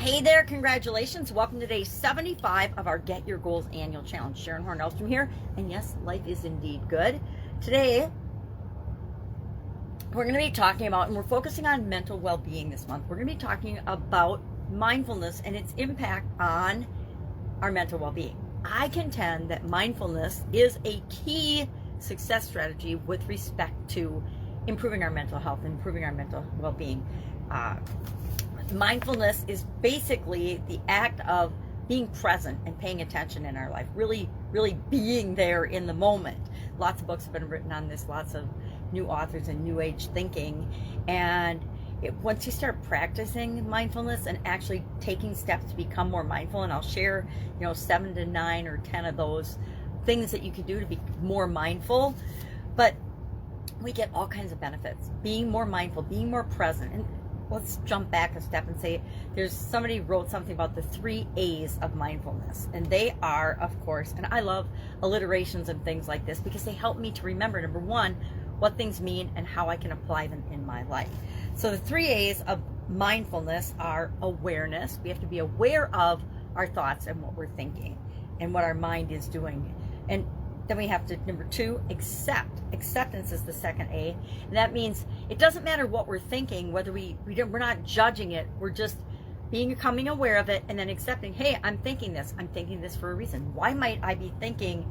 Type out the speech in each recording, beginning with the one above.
Hey there, congratulations. Welcome to day 75 of our Get Your Goals annual challenge. Sharon Horne-Ellstrom here, and yes, life is indeed good. Today, we're going to be talking about, and we're focusing on mental well-being this month. We're going to be talking about mindfulness and its impact on our mental well-being. I contend that mindfulness is a key success strategy with respect to improving our mental health and improving our mental well-being. Mindfulness is basically the act of being present and paying attention in our life, really being there in the moment. Lots of books have been written on this, lots of new authors and new age thinking. And once you start practicing mindfulness and actually taking steps to become more mindful, and I'll share, 7 to 9 or 10 of those things that you can do to be more mindful, but we get all kinds of benefits. Being more mindful, being more present. And let's jump back a step and say somebody wrote something about the 3 A's of mindfulness. And they are, of course, and I love alliterations and things like this because they help me to remember, number one, what things mean and how I can apply them in my life. So the 3 A's of mindfulness are awareness. We have to be aware of our thoughts and what we're thinking and what our mind is doing. And then we have to, number 2, accept. Acceptance is the second A. And that means it doesn't matter what we're thinking, whether we're not judging it. We're just becoming aware of it and then accepting, hey, I'm thinking this. I'm thinking this for a reason. Why might I be thinking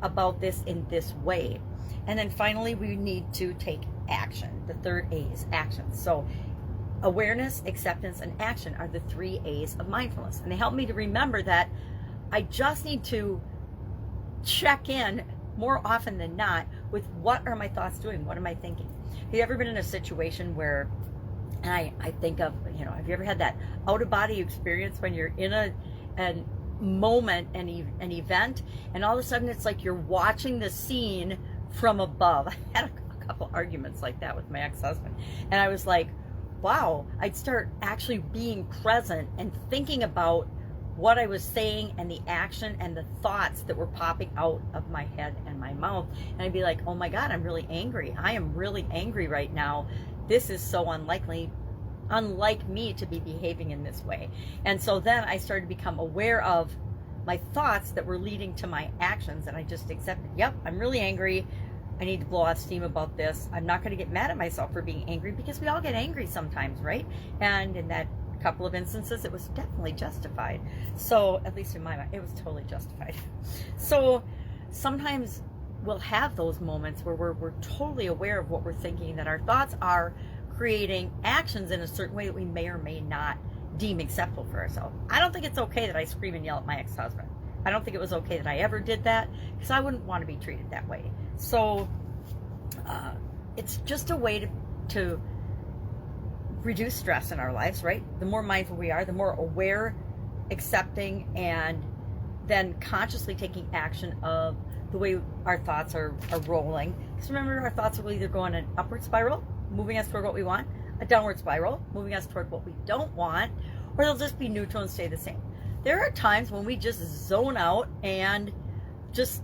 about this in this way? And then finally, we need to take action. The third A is action. So awareness, acceptance, and action are the 3 A's of mindfulness. And they help me to remember that I just need to check in more often than not with what are my thoughts doing? What am I thinking? Have you ever been in a situation where, and I think of, have you ever had that out-of-body experience when you're in a moment, an event, and all of a sudden it's like you're watching the scene from above? I had a couple arguments like that with my ex-husband, and I was like, wow, I'd start actually being present and thinking about what I was saying and the action and the thoughts that were popping out of my head and my mouth. And I'd be like, oh my God, I'm really angry. I am really angry right now. This is so unlike me to be behaving in this way. And so then I started to become aware of my thoughts that were leading to my actions. And I just accepted, yep, I'm really angry. I need to blow off steam about this. I'm not going to get mad at myself for being angry because we all get angry sometimes, right? And in that couple of instances, it was definitely justified. So at least in my mind, it was totally justified. So sometimes we'll have those moments where we're totally aware of what we're thinking, that our thoughts are creating actions in a certain way that we may or may not deem acceptable for ourselves. I don't think it's okay that I scream and yell at my ex-husband. I don't think it was okay that I ever did that because I wouldn't want to be treated that way. So it's just a way to reduce stress in our lives, right? The more mindful we are, the more aware, accepting, and then consciously taking action of the way our thoughts are rolling. Because remember, our thoughts will either go in an upward spiral, moving us toward what we want, a downward spiral, moving us toward what we don't want, or they'll just be neutral and stay the same. There are times when we just zone out and just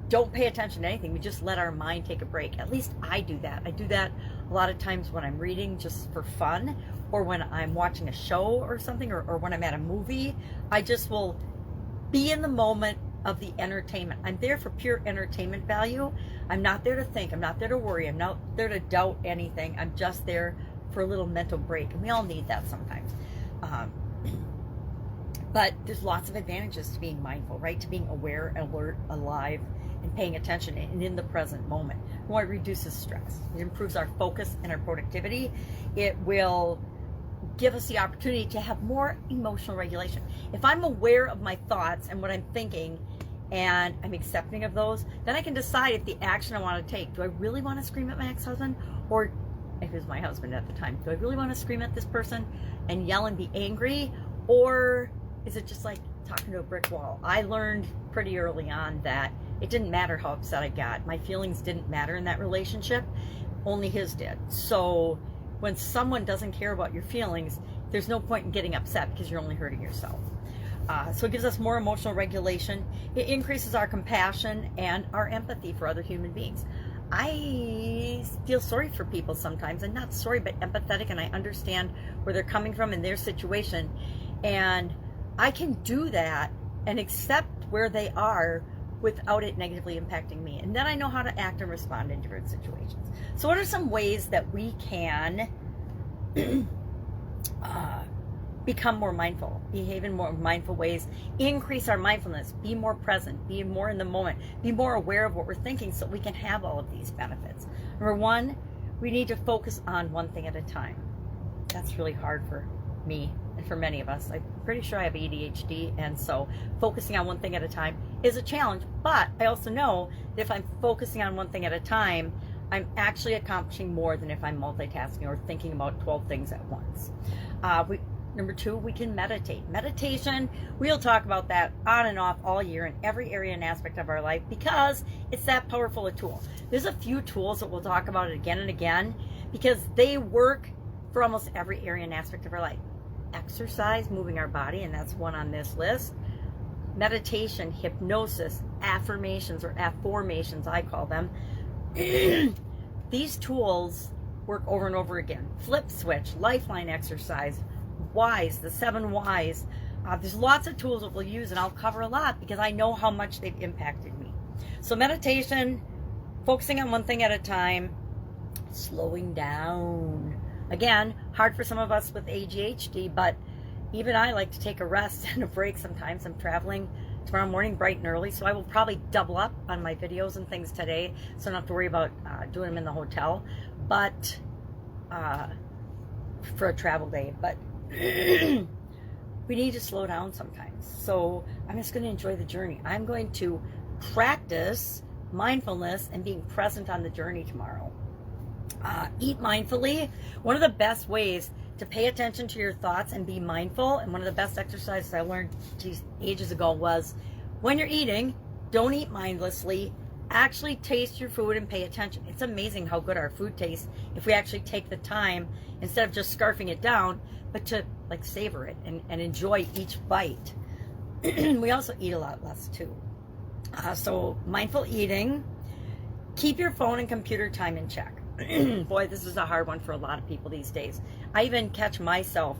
don't pay attention to anything. We just let our mind take a break. At least I do that. I do that a lot of times when I'm reading just for fun, or when I'm watching a show or something, or when I'm at a movie. I just will be in the moment of the entertainment. I'm there for pure entertainment value. I'm not there to think. I'm not there to worry. I'm not there to doubt anything. I'm just there for a little mental break. And we all need that sometimes. But there's lots of advantages to being mindful, right? To being aware, alert, alive, and paying attention and in the present moment. One, it reduces stress. It improves our focus and our productivity. It will give us the opportunity to have more emotional regulation. If I'm aware of my thoughts and what I'm thinking, and I'm accepting of those, then I can decide if the action I want to take. Do I really want to scream at my ex-husband? Or if it was my husband at the time, do I really want to scream at this person and yell and be angry? Or is it just like talking to a brick wall? I learned pretty early on that it didn't matter how upset I got. My feelings didn't matter in that relationship. Only his did. So when someone doesn't care about your feelings, there's no point in getting upset because you're only hurting yourself. So it gives us more emotional regulation. It increases our compassion and our empathy for other human beings. I feel sorry for people sometimes, and not sorry, but empathetic, and I understand where they're coming from in their situation. And I can do that and accept where they are without it negatively impacting me. And then I know how to act and respond in different situations. So what are some ways that we can become more mindful, behave in more mindful ways, increase our mindfulness, be more present, be more in the moment, be more aware of what we're thinking so we can have all of these benefits? Number one, we need to focus on one thing at a time. That's really hard for me and for many of us. I'm pretty sure I have ADHD, and so focusing on one thing at a time is a challenge. But I also know that if I'm focusing on one thing at a time, I'm actually accomplishing more than if I'm multitasking or thinking about 12 things at once. Number two, we can meditate. Meditation, we'll talk about that on and off all year in every area and aspect of our life because it's that powerful a tool. There's a few tools that we'll talk about again and again because they work for almost every area and aspect of our life. Exercise, moving our body, and that's one on this list. Meditation, hypnosis, affirmations or afformations, I call them. These tools work over and over again. Flip switch, lifeline exercise, whys, the 7 whys. There's lots of tools that we'll use, and I'll cover a lot because I know how much they've impacted me. So meditation, focusing on one thing at a time, slowing down. Again, hard for some of us with ADHD, but even I like to take a rest and a break sometimes. I'm traveling tomorrow morning bright and early, so I will probably double up on my videos and things today, so I don't have to worry about doing them in the hotel, but for a travel day. But we need to slow down sometimes. So I'm just going to enjoy the journey. I'm going to practice mindfulness and being present on the journey tomorrow. Eat mindfully. One of the best ways to pay attention to your thoughts and be mindful, and one of the best exercises I learned ages ago was when you're eating, don't eat mindlessly. Actually taste your food and pay attention. It's amazing how good our food tastes if we actually take the time, instead of just scarfing it down, but to like savor it and enjoy each bite. We also eat a lot less too. So mindful eating. Keep your phone and computer time in check. Boy, this is a hard one for a lot of people these days. I even catch myself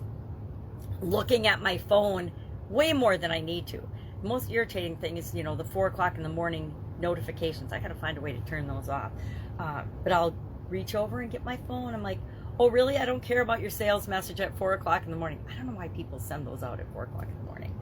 looking at my phone way more than I need to. The most irritating thing is, the 4 o'clock in the morning notifications. I gotta find a way to turn those off. But I'll reach over and get my phone. I'm like, oh really? I don't care about your sales message at 4 o'clock in the morning. I don't know why people send those out at 4 o'clock in the morning.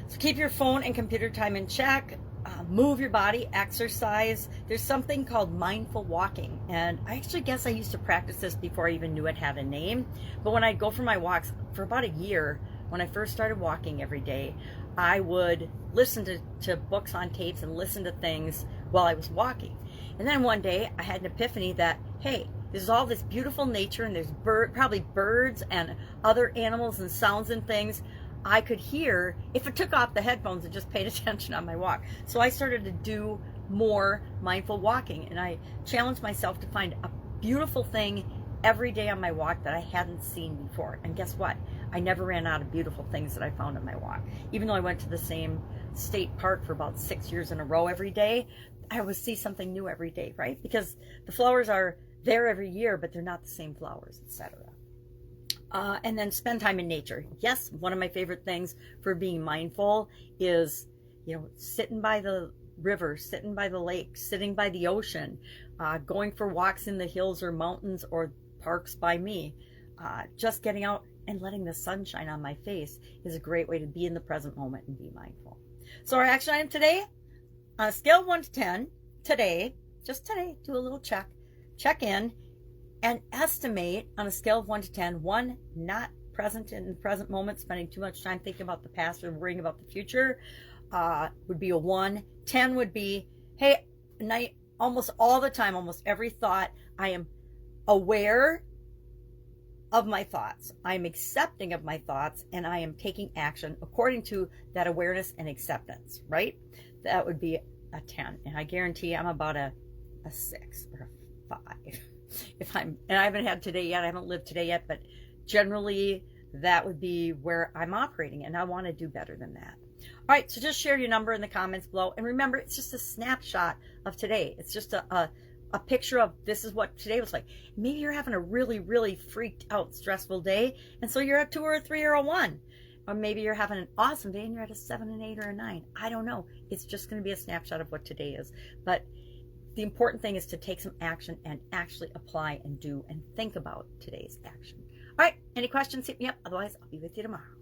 So keep your phone and computer time in check. Move your body, exercise. There's something called mindful walking, and I actually guess I used to practice this before I even knew it had a name. But when I'd go for my walks for about a year, when I first started walking every day, I would listen to books on tapes and listen to things while I was walking. And then one day I had an epiphany that, hey, there's all this beautiful nature, and there's probably birds and other animals and sounds and things I could hear if I took off the headphones and just paid attention on my walk. So I started to do more mindful walking, and I challenged myself to find a beautiful thing every day on my walk that I hadn't seen before. And guess what? I never ran out of beautiful things that I found on my walk. Even though I went to the same state park for about 6 years in a row every day, I would see something new every day, right? Because the flowers are there every year, but they're not the same flowers, etc. And then spend time in nature. Yes, one of my favorite things for being mindful is, sitting by the river, sitting by the lake, sitting by the ocean, going for walks in the hills or mountains or parks by me. Just getting out and letting the sun shine on my face is a great way to be in the present moment and be mindful. So our action item today, on a scale of 1 to 10, just today, do a little check in, and estimate on a scale of 1 to 10, 1 not present in the present moment, spending too much time thinking about the past or worrying about the future, would be a 1. 10 would be, hey, almost all the time, almost every thought, I am aware of my thoughts. I am accepting of my thoughts, and I am taking action according to that awareness and acceptance, right? That would be a 10. And I guarantee I'm about a 6 or a 5. And I haven't had today yet, I haven't lived today yet, but generally that would be where I'm operating, and I want to do better than that. All right, so just share your number in the comments below, and remember, it's just a snapshot of today. It's just a a picture of this is what today was like. Maybe you're having a really, really freaked out, stressful day, and so you're a 2 or a 3 or a 1. Or maybe you're having an awesome day and you're at a 7, an 8, or a 9. I don't know. It's just going to be a snapshot of what today is. But the important thing is to take some action and actually apply and do and think about today's action. All right, any questions, hit me up. Otherwise, I'll be with you tomorrow.